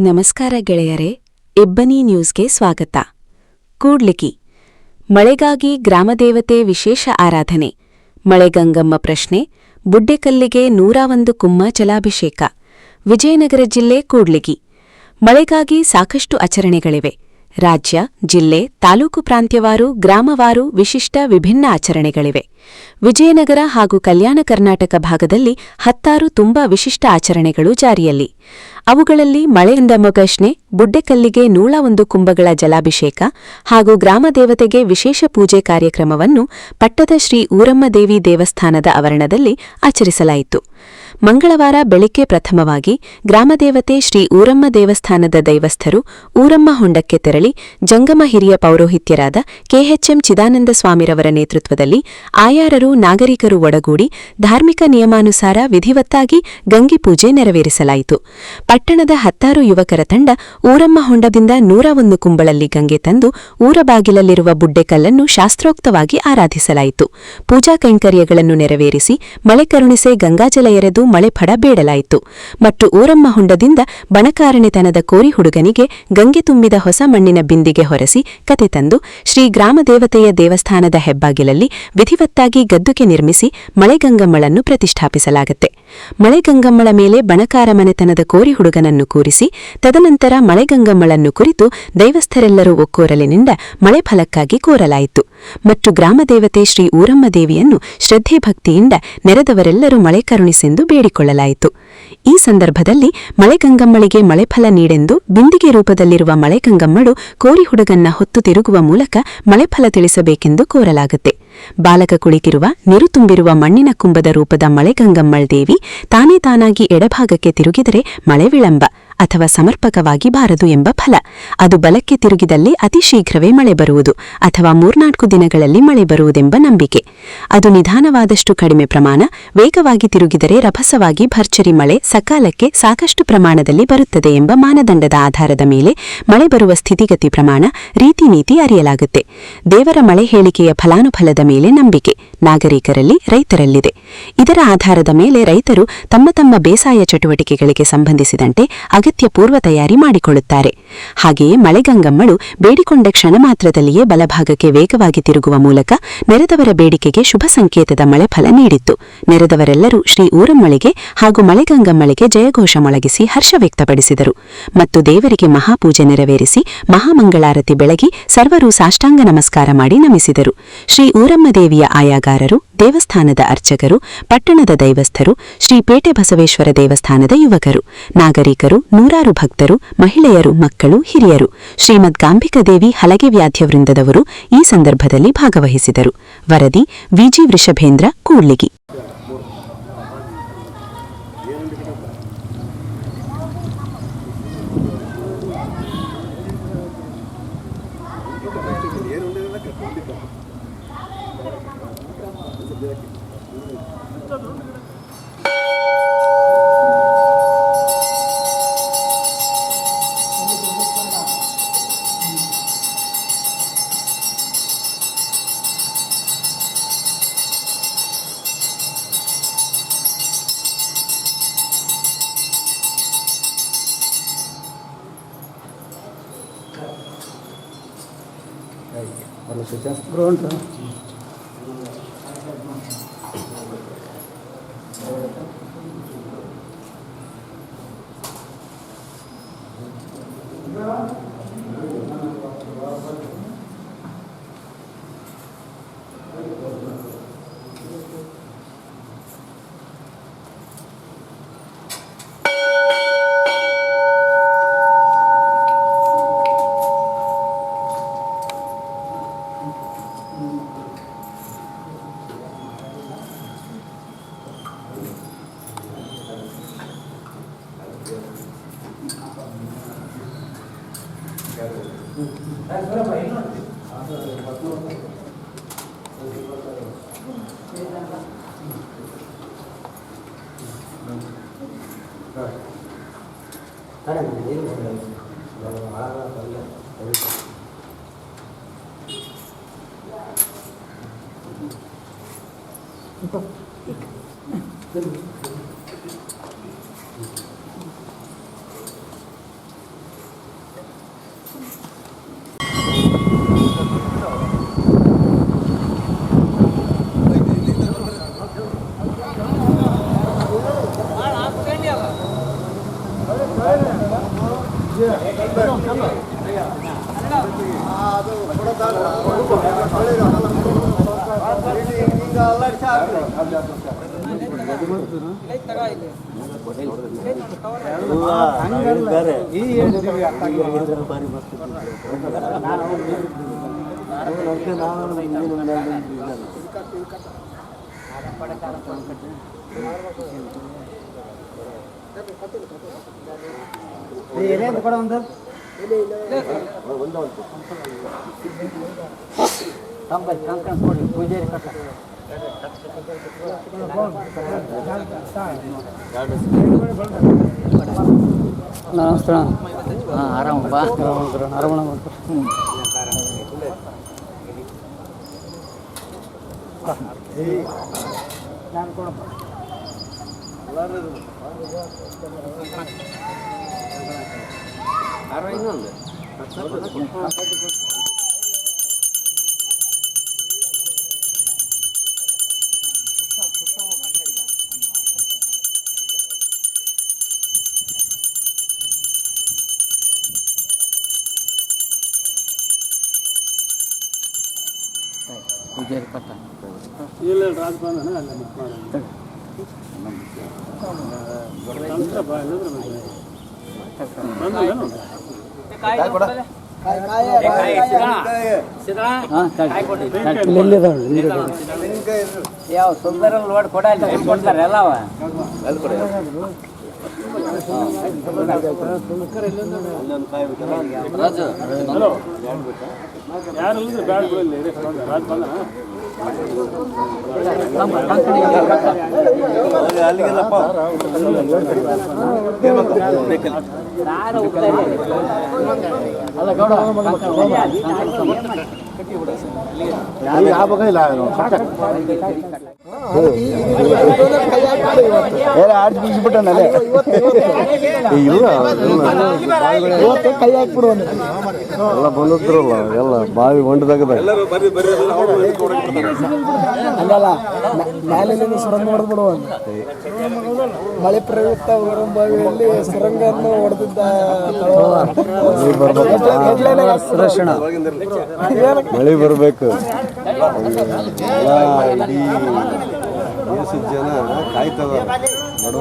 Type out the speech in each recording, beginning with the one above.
ನಮಸ್ಕಾರ ಗೆಳೆಯರೇ, ಇಬ್ಬನಿ ನ್ಯೂಸ್ಗೆ ಸ್ವಾಗತ. ಕೂಡ್ಲಿಗಿ ಮಳೆಗಾಗಿ ಗ್ರಾಮದೇವತೆ ವಿಶೇಷ ಆರಾಧನೆ. ಮಳೆಗಂಗಮ್ಮ ಪ್ರಶ್ನೆ, ಬುಡ್ಡೆಕಲ್ಲಿಗೆ 101 ಕುಮ್ಮ ಜಲಾಭಿಷೇಕ. ವಿಜಯನಗರ ಜಿಲ್ಲೆ ಕೂಡ್ಲಿಗಿ ಮಳೆಗಾಗಿ ಸಾಕಷ್ಟು ಆಚರಣೆಗಳಿವೆ. ರಾಜ್ಯ, ಜಿಲ್ಲೆ, ತಾಲೂಕು ಪ್ರಾಂತ್ಯವಾರು, ಗ್ರಾಮವಾರು ವಿಶಿಷ್ಟ ವಿಭಿನ್ನ ಆಚರಣೆಗಳಿವೆ. ವಿಜಯನಗರ ಹಾಗೂ ಕಲ್ಯಾಣ ಕರ್ನಾಟಕ ಭಾಗದಲ್ಲಿ 10 ತುಂಬಾ ವಿಶಿಷ್ಟ ಆಚರಣೆಗಳು ಜಾರಿಯಲ್ಲಿ. ಅವುಗಳಲ್ಲಿ ಮಳೆಗಂಗಮ್ಮ ಪ್ರಶ್ನೆ, ಬುಡ್ಡೆಕಲ್ಲಿಗೆ 101 ಕುಂಭಗಳ ಜಲಾಭಿಷೇಕ ಹಾಗೂ ಗ್ರಾಮದೇವತೆಗೆ ವಿಶೇಷ ಪೂಜೆ ಕಾರ್ಯಕ್ರಮವನ್ನು ಪಟ್ಟದ ಶ್ರೀ ಊರಮ್ಮದೇವಿ ದೇವಸ್ಥಾನದ ಆವರಣದಲ್ಲಿ ಆಚರಿಸಲಾಯಿತು. ಮಂಗಳವಾರ ಬೆಳಿಗ್ಗೆ ಪ್ರಥಮವಾಗಿ ಗ್ರಾಮದೇವತೆ ಶ್ರೀ ಊರಮ್ಮ ದೇವಸ್ಥಾನದ ದೈವಸ್ಥರು ಊರಮ್ಮ ಹೊಂಡಕ್ಕೆ ತೆರಳಿ ಜಂಗಮ ಹಿರಿಯ ಪೌರೋಹಿತ್ಯರಾದ ಕೆಎಚ್ಎಂ ಚಿದಾನಂದ ಸ್ವಾಮಿರವರ ನೇತೃತ್ವದಲ್ಲಿ ಆಯಾರರು ನಾಗರಿಕರು ಒಡಗೂಡಿ ಧಾರ್ಮಿಕ ನಿಯಮಾನುಸಾರ ವಿಧಿವತ್ತಾಗಿ ಗಂಗಿ ಪೂಜೆ ನೆರವೇರಿಸಲಾಯಿತು. ಪಟ್ಟಣದ 10 ಯುವಕರ ತಂಡ ಊರಮ್ಮ ಹೊಂಡದಿಂದ 101 ಕುಂಬಳಲ್ಲಿ ಗಂಗೆ ತಂದು ಊರ ಬಾಗಿಲಲ್ಲಿರುವ ಬುಡ್ಡೆಕಲ್ಲನ್ನು ಶಾಸ್ತ್ರೋಕ್ತವಾಗಿ ಆರಾಧಿಸಲಾಯಿತು. ಪೂಜಾ ಕೈಂಕರ್ಯಗಳನ್ನು ನೆರವೇರಿಸಿ ಮಳೆ ಕರುಣಿಸೆ ಗಂಗಾಜಲ ಎರೆದು ಮಳೆ ಫಡ ಬೇಡಲಾಯಿತು. ಮತ್ತು ಊರಮ್ಮ ಹೊಂಡದಿಂದ ಬಣಕಾರಣೆತನದ ಕೋರಿ ಹುಡುಗನಿಗೆ ಗಂಗೆ ತುಂಬಿದ ಹೊಸ ಮಣ್ಣಿನ ಬಿಂದಿಗೆ ಹೊರಸಿ ಕತೆ ತಂದು ಶ್ರೀ ಗ್ರಾಮದೇವತೆಯ ದೇವಸ್ಥಾನದ ಹೆಬ್ಬಾಗಿಲಲ್ಲಿ ವಿಧಿವತ್ತಾಗಿ ಗದ್ದುಗೆ ನಿರ್ಮಿಸಿ ಮಳೆಗಂಗಮ್ಮಳನ್ನು ಪ್ರತಿಷ್ಠಾಪಿಸಲಾಗುತ್ತೆ. ಮಳೆಗಂಗಮ್ಮಳ ಮೇಲೆ ಬಣಕಾರ ಮನೆತನದ ಕೋರಿ ಹುಡುಗನನ್ನು ಕೂರಿಸಿ ತದನಂತರ ಮಳೆಗಂಗಮ್ಮಳನ್ನು ಕುರಿತು ದೈವಸ್ಥರೆಲ್ಲರೂ ಒಕ್ಕೋರಲಿನಿಂದ ಮಳೆ ಫಲಕ್ಕಾಗಿ ಕೋರಲಾಯಿತು. ಮತ್ತು ಗ್ರಾಮದೇವತೆ ಶ್ರೀ ಊರಮ್ಮ ದೇವಿಯನ್ನು ಶ್ರದ್ಧೆ ಭಕ್ತಿಯಿಂದ ನೆರೆದವರೆಲ್ಲರೂ ಮಳೆ ಕರುಣಿಸೆಂದು ಬೇಡಿಕೊಳ್ಳಲಾಯಿತು. ಈ ಸಂದರ್ಭದಲ್ಲಿ ಮಳೆಗಂಗಮ್ಮಳಿಗೆ ಮಳೆಫಲ ನೀಡೆಂದು ಬಿಂದಿಗೆ ರೂಪದಲ್ಲಿರುವ ಮಳೆಗಂಗಮ್ಮಳು ಕೋರಿ ಹುಡುಗನ್ನ ಹೊತ್ತು ತಿರುಗುವ ಮೂಲಕ ಮಳೆಫಲ ತಿಳಿಸಬೇಕೆಂದು ಕೋರಲಾಗುತ್ತೆ. ಬಾಲಕ ಕುಳಿತಿರುವ ನೀರು ತುಂಬಿರುವ ಮಣ್ಣಿನ ಕುಂಭದ ರೂಪದ ಮಳೆಗಂಗಮ್ಮಳ್ ದೇವಿ ತಾನೇ ತಾನಾಗಿ ಎಡಭಾಗಕ್ಕೆ ತಿರುಗಿದರೆ ಮಳೆ ವಿಳಂಬ ಅಥವಾ ಸಮರ್ಪಕವಾಗಿ ಬಾರದು ಎಂಬ ಫಲ. ಅದು ಬಲಕ್ಕೆ ತಿರುಗಿದಲ್ಲಿ ಅತಿ ಶೀಘ್ರವೇ ಮಳೆ ಬರುವುದು ಅಥವಾ 3-4 ದಿನಗಳಲ್ಲಿ ಮಳೆ ಬರುವುದೆಂಬ ನಂಬಿಕೆ. ಅದು ನಿಧಾನವಾದಷ್ಟು ಕಡಿಮೆ ಪ್ರಮಾಣ, ವೇಗವಾಗಿ ತಿರುಗಿದರೆ ರಭಸವಾಗಿ ಭರ್ಜರಿ ಮಳೆ ಸಕಾಲಕ್ಕೆ ಸಾಕಷ್ಟು ಪ್ರಮಾಣದಲ್ಲಿ ಬರುತ್ತದೆ ಎಂಬ ಮಾನದಂಡದ ಆಧಾರದ ಮೇಲೆ ಮಳೆ ಬರುವ ಸ್ಥಿತಿಗತಿ ಪ್ರಮಾಣ, ರೀತಿ ನೀತಿ ಅರಿಯಲಾಗುತ್ತೆ. ದೇವರ ಮಳೆ ಹೇಳಿಕೆಯ ಫಲಾನುಫಲದ ಮೇಲೆ ನಂಬಿಕೆ ನಾಗರಿಕರಲ್ಲಿ, ರೈತರಲ್ಲಿದೆ. ಇದರ ಆಧಾರದ ಮೇಲೆ ರೈತರು ತಮ್ಮ ತಮ್ಮ ಬೇಸಾಯ ಚಟುವಟಿಕೆಗಳಿಗೆ ಸಂಬಂಧಿಸಿದಂತೆ ಅಗತ್ಯ ಪೂರ್ವ ತಯಾರಿ ಮಾಡಿಕೊಳ್ಳುತ್ತಾರೆ. ಹಾಗೆಯೇ ಮಳೆಗಂಗಮ್ಮಳು ಬೇಡಿಕೊಂಡ ಕ್ಷಣ ಮಾತ್ರದಲ್ಲಿಯೇ ಬಲಭಾಗಕ್ಕೆ ವೇಗವಾಗಿ ತಿರುಗುವ ಮೂಲಕ ನೆರೆದವರ ಬೇಡಿಕೆಗೆ ಶುಭ ಸಂಕೇತದ ಮಳೆಫಲ ನೀಡಿತ್ತು. ನೆರೆದವರೆಲ್ಲರೂ ಶ್ರೀ ಊರಮ್ಮಳಿಗೆ ಹಾಗೂ ಮಳೆಗಂಗಮ್ಮಳಿಗೆ ಜಯಘೋಷ ಮೊಳಗಿಸಿ ಹರ್ಷ ವ್ಯಕ್ತಪಡಿಸಿದರು. ಮತ್ತು ದೇವರಿಗೆ ಮಹಾಪೂಜೆ ನೆರವೇರಿಸಿ ಮಹಾಮಂಗಳಾರತಿ ಬೆಳಗಿ ಸರ್ವರೂ ಸಾಷ್ಟಾಂಗ ನಮಸ್ಕಾರ ಮಾಡಿ ನಮಿಸಿದರು. ಶ್ರೀ ಊರಮ್ಮ ದೇವಿಯ ಆಯಾಗಾರರು, ದೇವಸ್ಥಾನದ ಅರ್ಚಕರು, ಪಟ್ಟಣದ ದೈವಸ್ಥರು, ಶ್ರೀ ಪೇಟೆ ಬಸವೇಶ್ವರ ದೇವಸ್ಥಾನದ ಯುವಕರು, ನಾಗರಿಕರು, ನೂರಾರು ಭಕ್ತರು, ಮಹಿಳೆಯರು, ಮಕ್ಕಳು, ಹಿರಿಯರು, ಶ್ರೀಮದ್ ಗಾಂಭಿಕದೇವಿ ಹಲಗೆ ವ್ಯಾಧ್ಯ ವೃಂದದವರು ಈ ಸಂದರ್ಭದಲ್ಲಿ ಭಾಗವಹಿಸಿದರು. ವರದಿ ವಿಜಿ ವೃಷಭೇಂದ್ರ, ಕೂಡ್ಲಿಗಿ. ಕೂಡ ಒಂದು ಕೊಡಿ ಪೂಜಾರಿ ಕಟ್ಟ ನಮಸ್ಕಾರ. ಹಾಂ ಆರಾಮಪ್ಪ. ಆರಾಮ ನಾನು ಕೊಡಪ್ಪ ಪೂಜಾರಿ ಕಟ್ಟ ಇಲ್ಲ ರಾಜಭವನ ಅಲ್ಲ ಯಾವ ಸುಂದರ ಲೋಡ್ ಕೊಡಲ್ಲ ಕೊಡ್ತಾರೆ ಎಲ್ಲವ ಯಾರು ಬ್ಯಾಡ ಅಲ್ಲಿಗೆಲ್ಲಪ್ಪ ಅಲ್ಲ ಗೌಡ ಆರ್ಚ್ ಬಿಡಿಸ್ಬಿಟ್ಟನಲ್ಲೇ ಇಲ್ಲ ಕೈ ಹಾಕ್ಬಿಡು ಎಲ್ಲ ಬಂದಿದ್ರಲ್ಲ ಎಲ್ಲ ಬಾವಿ ಹೊಂಡದಾಗ ಹಂಗಲ್ಲ ಮ್ಯಾಲಿಂದ ಸುರಂಗ ಹೊಡೆದ್ಬಿಡುವ ಮಳೆ ಪ್ರಯುಕ್ತ ಬಾವಿಯಲ್ಲಿ ಸುರಂಗವನ್ನು ಹೊಡೆದಿದ್ದ ಮಳೆ ಬರಬೇಕು. ಇಡೀ ದೇಶದ ಜನ ಕಾಯ್ತದ ಬಡವರು.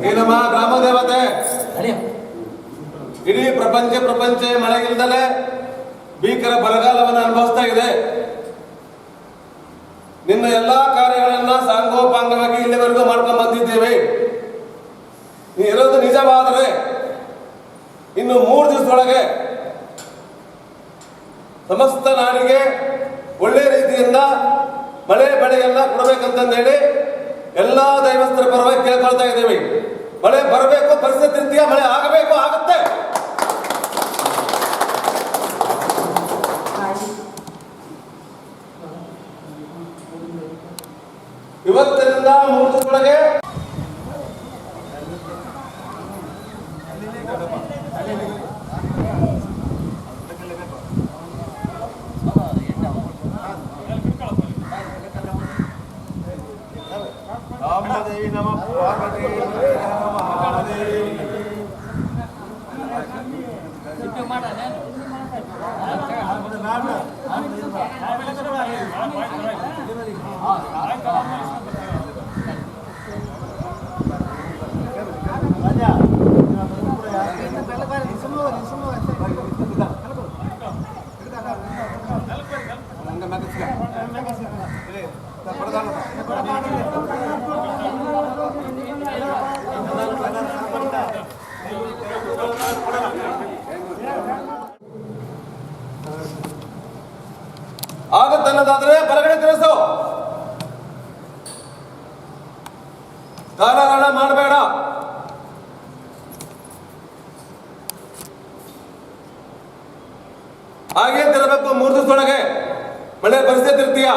ಏನಮ್ಮ ಗ್ರಾಮ ದೇವತೆ ಇಡೀ ಪ್ರಪಂಚ ಮಳೆಗಿಲ್ದಲೇ ಭೀಕರ ಬರಗಾಲವನ್ನು ಅನುಭವಿಸ್ತಾ ಇದೆ. ನಿನ್ನ ಎಲ್ಲಾ ಕಾರ್ಯಗಳನ್ನ ಸಾಂಗೋಪಾಂಗವಾಗಿ ಇಲ್ಲಿವರೆಗೂ ಮಾಡ್ಕೊಂಡು ಬಂದಿದ್ದೇವೆ. ನೀ ಇರೋದು ನಿಜವಾದರೆ ಇನ್ನು 3 ದಿವಸದೊಳಗೆ ಸಮಸ್ತ ನಾಡಿಗೆ ಒಳ್ಳೆ ರೀತಿಯಿಂದ ಮಳೆ ಬೆಳೆಯನ್ನ ಕೊಡಬೇಕಂತಂದೇಳಿ ಎಲ್ಲಾ ದೈವಸ್ಥರ ಪರವಾಗಿ ಕೇಳ್ಕೊಳ್ತಾ ಇದ್ದೇವೆ. ಮಳೆ ಬರಬೇಕು, ಪರಿಸ್ಥಿತಿ ರೀತಿಯ ಮಳೆ ಆಗಬೇಕು, ಆಗುತ್ತೆ. ಇವತ್ತಿನಿಂದ 3 ದಿವಸದೊಳಗೆ ಆಗತ್ತನ್ನೋದಾದ್ರೆ ಬಲಗಡೆ ತಿಳಿಸು. ಕಾಲಹರಣ ಮಾಡಬೇಡ. ಹಾಗೆ ತಿರಬೇಕು. 3 ದಿವಸದೊಳಗೆ ಮಳೆ ಪರಿಸ್ಥಿತಿ ಇರ್ತೀಯ.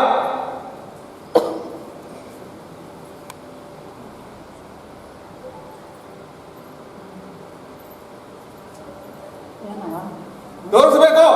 ತೋರಿಸ್ಬೇಕು.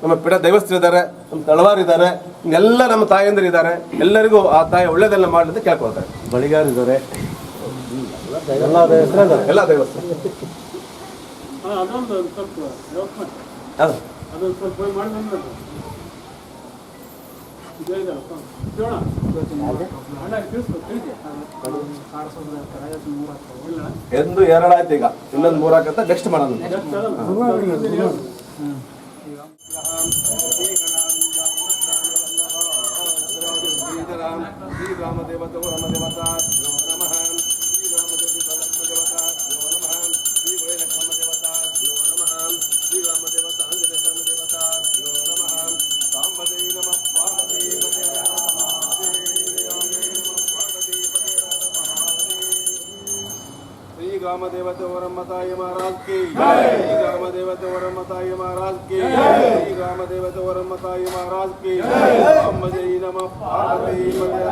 ನಮ್ಮ ಪಿಡ ದೈವಸ್ಥರಿದ್ದಾರೆ, ನಮ್ಮ ತಳವಾರಿದ್ದಾರೆ, ಎಲ್ಲ ನಮ್ಮ ತಾಯಂದಿರಿದ್ದಾರೆ. ಎಲ್ಲರಿಗೂ ಆ ತಾಯಿ ಒಳ್ಳೇದೆಲ್ಲ ಮಾಡಲಿ ಅಂತ ಕೇಳ್ಕೊಳ್ತಾರೆ. ಬಳಿಗಾರಿದ್ದಾರೆ, ಎಲ್ಲ ದೈವಸ್ಥರು. ಎಂದು 2 ಆಯ್ತು. ಈಗ ಇನ್ನೊಂದು 3 ಹಾಕಂತ ನೆಕ್ಸ್ಟ್ ಮಾಡೋಣ. ग्राम देवते वरमताय महाराज की जय। ग्राम देवते वरमताय महाराज की जय। ग्राम देवते वरमताय महाराज की जय। ओम जय नमः पार्वती पते।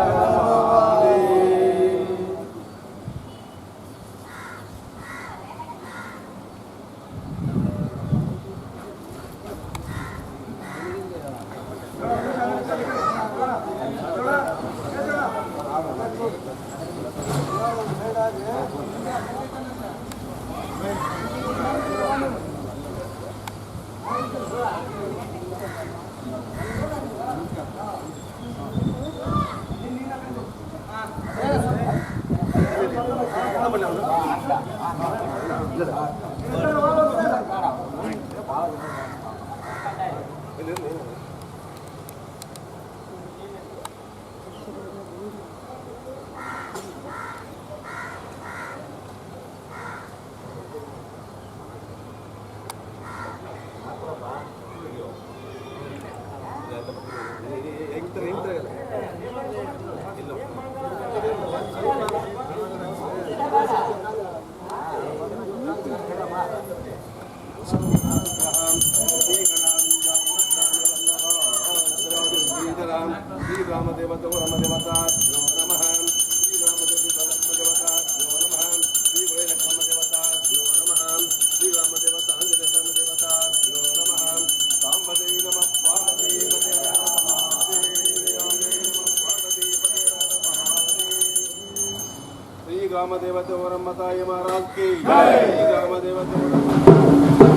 ग्राम देवते वरम्मा ताई महाराज की जय। ग्राम देवते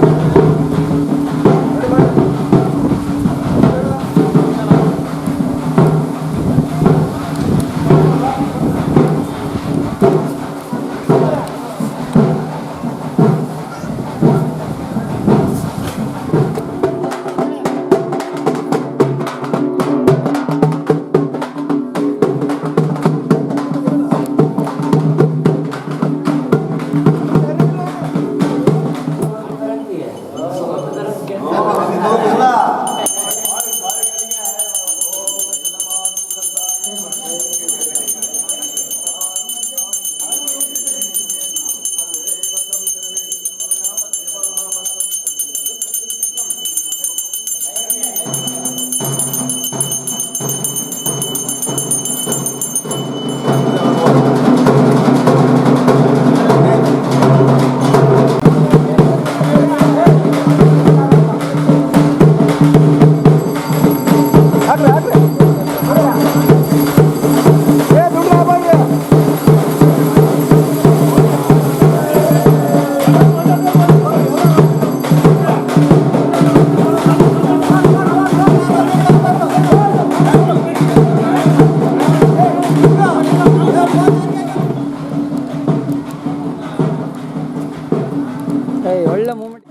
ಒಳ್ಳೆ ಮೂಮೆಂಟ್.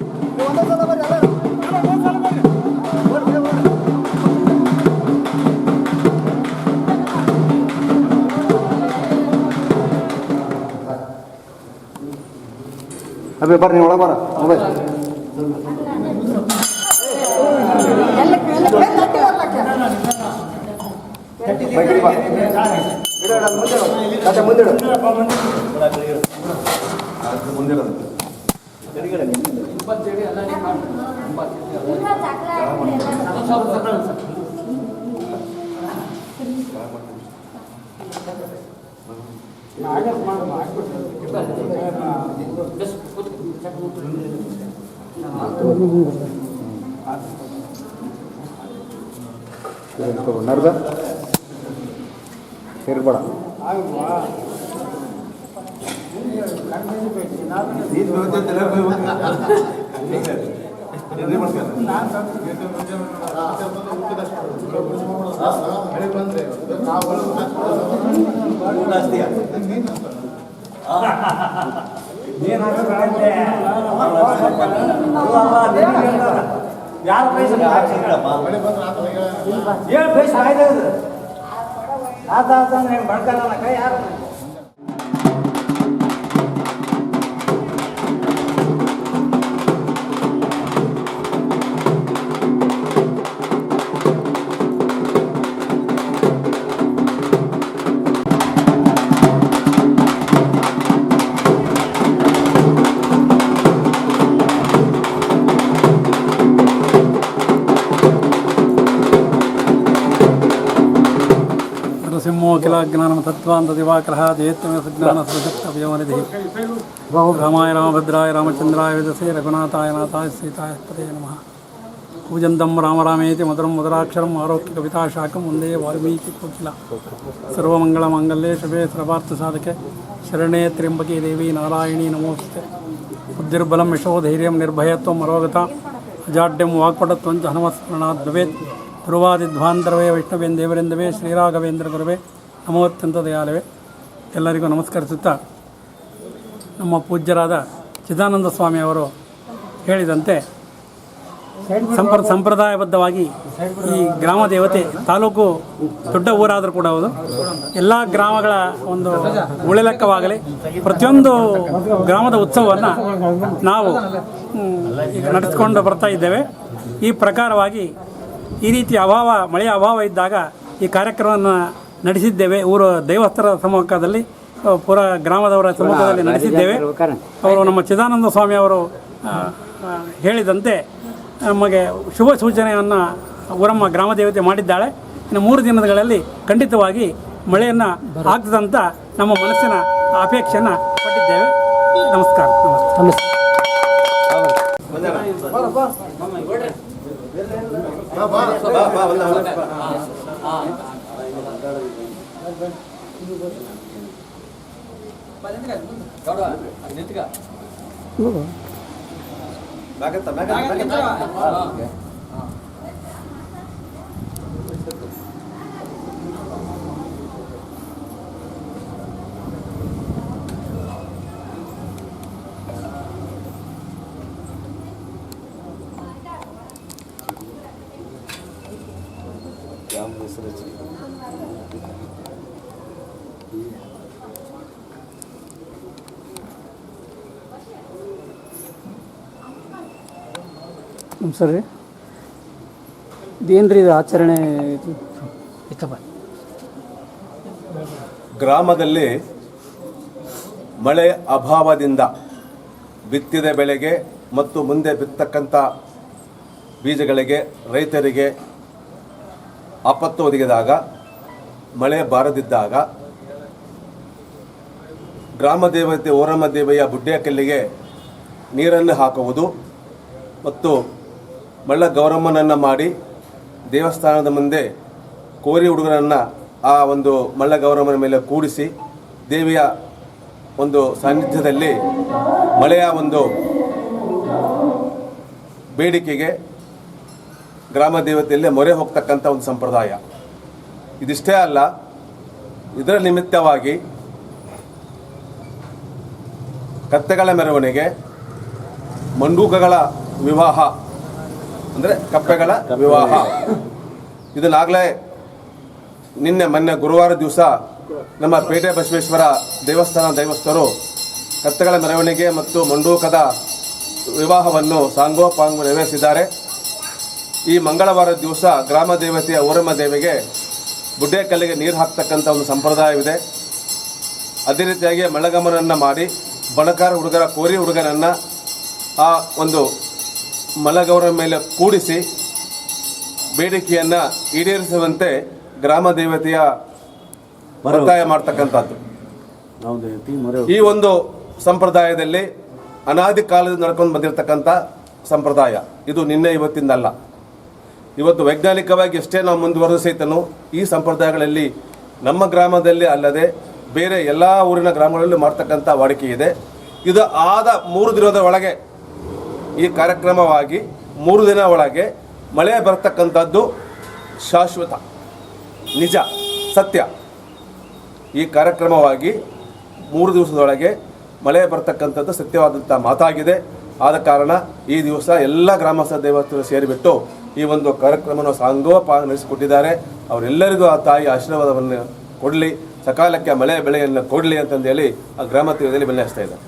ಅಬ್ಬೆ ಬರ್ರಿ ನೀವು ಒಳಗೆ ಬರ ಮೊಬೈಲ್ ಮುಂದೆ ನರ್ದ ಸೇರ್ಬೇಡ ಯಾರು ಪೈಸೆ ಏನು ಪೈಸೆ ಆಯ್ತು ಆತಂದ್ರೆ ಬಡ್ಕಲ್ಲ ಕೈ ಯಾರು सिंहो किला ज्ञान तत्वांत दिवाकर जयत्म सुज्ञान सुजक्तव्योनिधि रामाय रामभद्राय रामचंद्राय विदसे रघुनाथाय नाथाय सीताय पते नमः पूजन्तं राम रामेति मधुरं मधुराक्षरम् आरोग्य कविताशाकं वन्दे वाल्मीकि कोकिला सर्वमङ्गलमाङ्गल्ये शिवे सर्वार्थसाधके शरणे त्र्यम्बके देवी नारायणी नमोस्तुते बुद्धिर्बलं यशोधैर्यं निर्भयत्वम् अरोगता अजाड्यं वाक्पटुत्वं च हनुमत्स्मरणात् भवेत् ಧ್ರುವಾದಿಧ್ವಾಂತರವೇ ವೈಷ್ಣವೇಂದ್ರ ದೇವರೆಂದವೇ ಶ್ರೀರಾಘವೇಂದ್ರ ಗುರುವೇ ನಮೋತ್ಯಂತ ದಯಾಲವೇ. ಎಲ್ಲರಿಗೂ ನಮಸ್ಕರಿಸುತ್ತಾ ನಮ್ಮ ಪೂಜ್ಯರಾದ ಚಿದಾನಂದ ಸ್ವಾಮಿ ಅವರು ಹೇಳಿದಂತೆ ಸಂಪ್ರದಾಯಬದ್ಧವಾಗಿ ಈ ಗ್ರಾಮ ದೇವತೆ ತಾಲೂಕು ದೊಡ್ಡ ಊರಾದರೂ ಕೂಡ ಹೌದು, ಎಲ್ಲ ಗ್ರಾಮಗಳ ಒಂದು ಉಳಿಲೆಕ್ಕವಾಗಲಿ ಪ್ರತಿಯೊಂದು ಗ್ರಾಮದ ಉತ್ಸವವನ್ನು ನಾವು ನಡೆಸಿಕೊಂಡು ಬರ್ತಾ ಇದ್ದೇವೆ. ಈ ಪ್ರಕಾರವಾಗಿ ಈ ರೀತಿ ಮಳೆಯ ಅಭಾವ ಇದ್ದಾಗ ಈ ಕಾರ್ಯಕ್ರಮವನ್ನು ನಡೆಸಿದ್ದೇವೆ. ಊರು ದೇವಸ್ಥಾನದ ಸಮ್ಮುಖದಲ್ಲಿ ಪುರ ಗ್ರಾಮದವರ ಸಮ್ಮುಖದಲ್ಲಿ ನಡೆಸಿದ್ದೇವೆ. ಅವರು ನಮ್ಮ ಚಿದಾನಂದ ಸ್ವಾಮಿ ಅವರು ಹೇಳಿದಂತೆ ನಮಗೆ ಶುಭ ಸೂಚನೆಯನ್ನು ಊರಮ್ಮ ಗ್ರಾಮ ದೇವತೆ ಮಾಡಿದ್ದಾಳೆ. ಇನ್ನು 3 ದಿನಗಳಲ್ಲಿ ಖಂಡಿತವಾಗಿ ಮಳೆಯನ್ನು ಆಗ್ತದಂತ ನಮ್ಮ ಮನಸ್ಸಿನ ಅಪೇಕ್ಷೆಯನ್ನು ಪಟ್ಟಿದ್ದೇವೆ. ನಮಸ್ಕಾರ. ನಮಸ್ಕಾರ ರೀ. ಇದೇನು ರೀ ಇದು ಆಚರಣೆ ಇತ್ತಪ್ಪ? ಗ್ರಾಮದಲ್ಲಿ ಮಳೆ ಅಭಾವದಿಂದ ಬಿತ್ತಿದ ಬೆಳೆಗೆ ಮತ್ತು ಮುಂದೆ ಬಿತ್ತಕ್ಕಂಥ ಬೀಜಗಳಿಗೆ ರೈತರಿಗೆ ಆಪತ್ತು ಒದಗಿದಾಗ, ಮಳೆ ಬಾರದಿದ್ದಾಗ ಗ್ರಾಮ ದೇವತೆ ಓರಮ್ಮ ದೇವಿಯ ಬುಡ್ಡೆಕಲ್ಲಿಗೆ ನೀರನ್ನು ಹಾಕುವುದು ಮತ್ತು ಮಳ್ಳ ಗೌರಮ್ಮನನ್ನು ಮಾಡಿ ದೇವಸ್ಥಾನದ ಮುಂದೆ ಕೋರಿ ಹುಡುಗರನ್ನು ಆ ಒಂದು ಮಳ್ಳ ಗೌರಮ್ಮನ ಮೇಲೆ ಕೂಡಿಸಿ ದೇವಿಯ ಒಂದು ಸಾನ್ನಿಧ್ಯದಲ್ಲಿ ಮಳೆಯ ಒಂದು ಬೇಡಿಕೆಗೆ ಗ್ರಾಮ ದೇವತೆಯಲ್ಲೇ ಮೊರೆ ಹೋಗ್ತಕ್ಕಂಥ ಒಂದು ಸಂಪ್ರದಾಯ. ಇದಿಷ್ಟೇ ಅಲ್ಲ, ಇದರ ನಿಮಿತ್ತವಾಗಿ ಕತ್ತೆಗಳ ಮೆರವಣಿಗೆ, ಮಂಡೂಕಗಳ ವಿವಾಹ ಅಂದರೆ ಕಪ್ಪೆಗಳ ವಿವಾಹ, ಇದನ್ನಾಗಲೇ ಮೊನ್ನೆ ಗುರುವಾರ ದಿವಸ ನಮ್ಮ ಪೇಟೆ ಬಸವೇಶ್ವರ ದೇವಸ್ಥಾನ ದೈವಸ್ಥರು ಕತ್ತೆಗಳ ಮೆರವಣಿಗೆ ಮತ್ತು ಮಂಡೂಕದ ವಿವಾಹವನ್ನು ಸಾಂಗೋಪಾಂಗ ನೆರವೇರಿಸಿದ್ದಾರೆ. ಈ ಮಂಗಳವಾರ ದಿವಸ ಗ್ರಾಮ ದೇವತೆಯ ಓರಮ್ಮ ದೇವಿಗೆ ಬುಡ್ಡೆಕಲ್ಲಿಗೆ ನೀರು ಹಾಕ್ತಕ್ಕಂಥ ಒಂದು ಸಂಪ್ರದಾಯವಿದೆ. ಅದೇ ರೀತಿಯಾಗಿ ಮಳ್ಳಗಮ್ಮನನ್ನು ಮಾಡಿ ಬಣಕಾರ ಹುಡುಗರ ಕೋರಿ ಹುಡುಗನನ್ನು ಆ ಒಂದು ಮಲ್ಲಗೌರ ಮೇಲೆ ಕೂಡಿಸಿ ಬೇಡಿಕೆಯನ್ನು ಈಡೇರಿಸುವಂತೆ ಗ್ರಾಮ ದೇವತೆಯ ಒತ್ತಾಯ ಮಾಡ್ತಕ್ಕಂಥದ್ದು. ಈ ಒಂದು ಸಂಪ್ರದಾಯದಲ್ಲಿ ಅನಾದಿ ಕಾಲದಿಂದ ನಡ್ಕೊಂಡು ಬಂದಿರತಕ್ಕಂಥ ಸಂಪ್ರದಾಯ. ಇದು ನಿನ್ನೆ ಇವತ್ತಿಂದಲ್ಲ. ಇವತ್ತು ವೈಜ್ಞಾನಿಕವಾಗಿ ಎಷ್ಟೇ ನಾವು ಮುಂದುವರೆಸೈತನೋ ಈ ಸಂಪ್ರದಾಯಗಳಲ್ಲಿ ನಮ್ಮ ಗ್ರಾಮದಲ್ಲಿ ಅಲ್ಲದೆ ಬೇರೆ ಎಲ್ಲ ಊರಿನ ಗ್ರಾಮಗಳಲ್ಲಿ ಮಾಡ್ತಕ್ಕಂಥ ವಾಡಿಕೆ ಇದೆ. ಇದು ಆದ 3 ದಿನದ ಒಳಗೆ ಈ ಕಾರ್ಯಕ್ರಮವಾಗಿ 3 ದಿನ ಒಳಗೆ ಮಳೆ ಬರ್ತಕ್ಕಂಥದ್ದು ಶಾಶ್ವತ, ನಿಜ, ಸತ್ಯ. ಈ ಕಾರ್ಯಕ್ರಮವಾಗಿ 3 ದಿವಸದೊಳಗೆ ಮಳೆ ಬರ್ತಕ್ಕಂಥದ್ದು ಸತ್ಯವಾದಂಥ ಮಾತಾಗಿದೆ. ಆದ ಕಾರಣ ಈ ದಿವಸ ಎಲ್ಲ ಗ್ರಾಮಸ್ಥ ದೇವಸ್ಥರು ಸೇರಿಬಿಟ್ಟು ಈ ಒಂದು ಕಾರ್ಯಕ್ರಮವನ್ನು ಸಾಂಗೋಪಾಂಗ ನಡೆಸಿಕೊಟ್ಟಿದ್ದಾರೆ. ಅವರೆಲ್ಲರಿಗೂ ಆ ತಾಯಿ ಆಶೀರ್ವಾದವನ್ನು ಕೊಡಲಿ, ಸಕಾಲಕ್ಕೆ ಮಳೆ ಬೆಳೆಯನ್ನು ಕೊಡಲಿ ಅಂತಂದೇಳಿ ಆ ಗ್ರಾಮ ದೇವತೆಯಲ್ಲಿ ಬೆಳೆಸ್ತಾ ಇದ್ದಾರೆ.